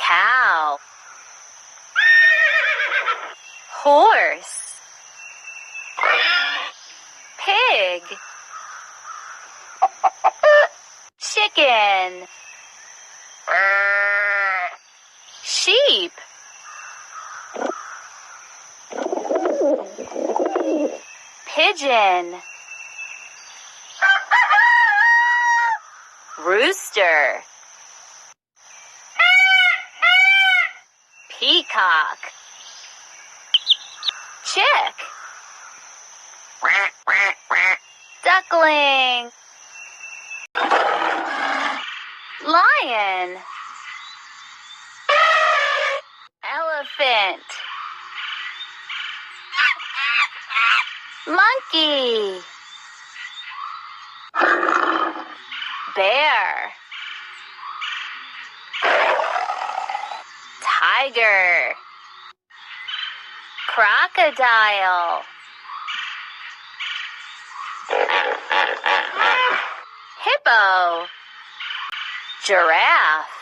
cow, horse, pig, chicken, sheep, pigeon, rooster, peacock, chick, duckling, lion, elephant, monkey, bear, tiger, crocodile, hippo, giraffe,